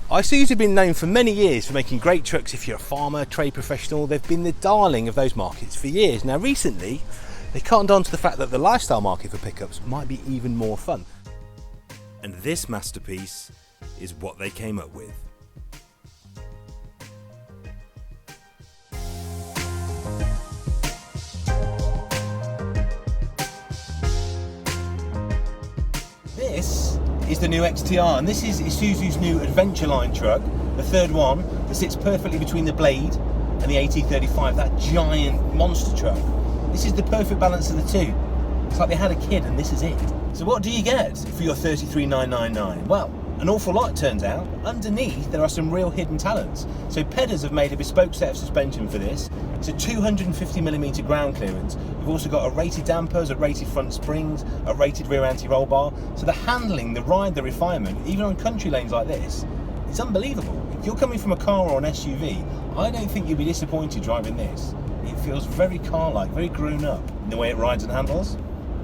Isuzu have been known for many years for making great trucks if you're a farmer, trade professional. They've been the darling of those markets for years. Now recently, they cottoned on to the fact that the lifestyle market for pickups might be even more fun. And this masterpiece is what they came up with. This is the new XTR, and this is Isuzu's new adventure line truck, the third one that sits perfectly between the Blade and the AT35, that giant monster truck. This is the perfect balance of the two. It's like they had a kid and this is it. So what do you get for your $33,999? Well, an awful lot, turns out. Underneath there are some real hidden talents. So Pedders have made a bespoke set of suspension for this. It's a 250mm ground clearance. We've also got a rated dampers, a rated front springs, a rated rear anti-roll bar. So the handling, the ride, the refinement, even on country lanes like this, it's unbelievable. If you're coming from a car or an SUV, I don't think you'll be disappointed driving this. It feels very car-like, very grown up in the way it rides and handles.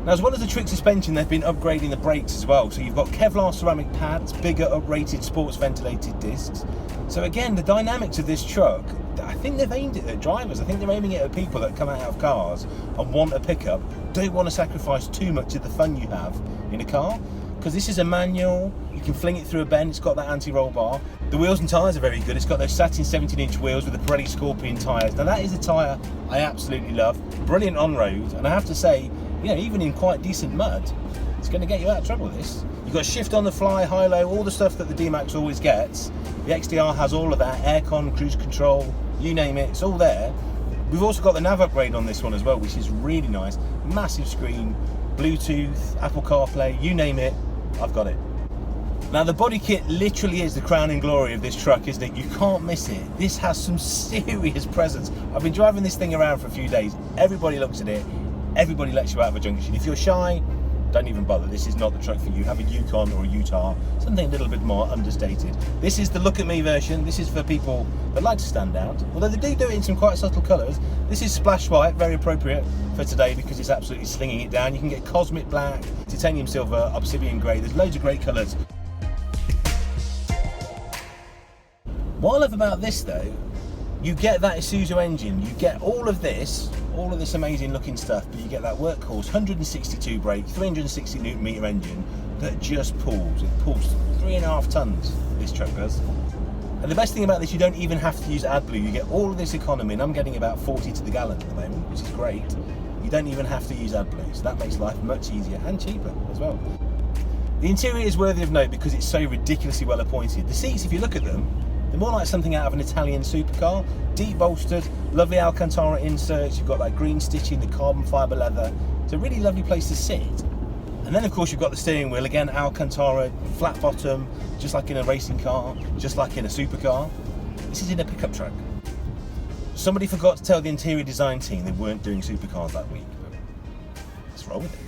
Now, as well as the trick suspension, they've been upgrading the brakes as well. So you've got Kevlar ceramic pads, bigger uprated sports ventilated discs. So again, the dynamics of this truck, I think they've aimed it at drivers. I think they're aiming it at people that come out of cars and want a pickup, don't want to sacrifice too much of the fun you have in a car. Because this is a manual, you can fling it through a bend, it's got that anti-roll bar. The wheels and tyres are very good. It's got those satin 17-inch wheels with the Pedders Scorpion tyres. Now that is a tyre I absolutely love. Brilliant on road, and I have to say, you know, even in quite decent mud, it's going to get you out of trouble, this. You've got shift on the fly, high-low, all the stuff that the D-Max always gets. The XTR has all of that, aircon, cruise control, you name it, it's all there. We've also got the nav upgrade on this one as well, which is really nice. Massive screen, Bluetooth, Apple CarPlay, you name it, I've got it. Now the body kit literally is the crowning glory of this truck, isn't it? You can't miss it. This has some serious presence. I've been driving this thing around for a few days. Everybody looks at it. Everybody lets you out of a junction. If you're shy, don't even bother. This is not the truck for you. Have a Yukon or a Utah, something a little bit more understated. This is the look at me version. This is for people that like to stand out, although they do it in some quite subtle colours. This is splash white, very appropriate for today because it's absolutely slinging it down. You can get cosmic black, titanium silver, obsidian grey. There's loads of great colours. What I love about this though, you get that Isuzu engine, you get all of this amazing looking stuff, but you get that workhorse 162 brake, 360 Newton meter engine that just pulls. It pulls 3.5 tons, this truck does. And the best thing about this, you don't even have to use AdBlue. You get all of this economy, and I'm getting about 40 to the gallon at the moment, which is great. You don't even have to use AdBlue, so that makes life much easier and cheaper as well. The interior is worthy of note because it's so ridiculously well appointed. The seats, if you look at them, they're more like something out of an Italian supercar. Deep bolstered, lovely Alcantara inserts, you've got that green stitching, the carbon fibre leather. It's a really lovely place to sit. And then of course you've got the steering wheel, again Alcantara, flat bottom, just like in a racing car, just like in a supercar. This is in a pickup truck. Somebody forgot to tell the interior design team they weren't doing supercars that week, but let's roll with it.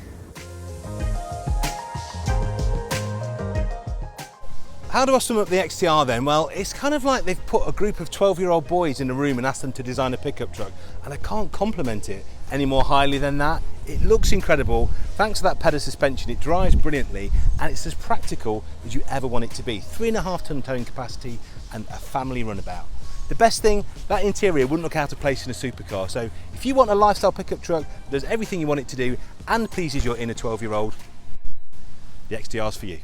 How do I sum up the XTR then? Well, it's kind of like they've put a group of 12-year-old boys in a room and asked them to design a pickup truck, and I can't compliment it any more highly than that. It looks incredible. Thanks to that Pedders suspension, it drives brilliantly, and it's as practical as you ever want it to be. 3.5 ton towing capacity and a family runabout. The best thing, that interior wouldn't look out of place in a supercar. So if you want a lifestyle pickup truck that does everything you want it to do and pleases your inner 12-year-old, the XTR's for you.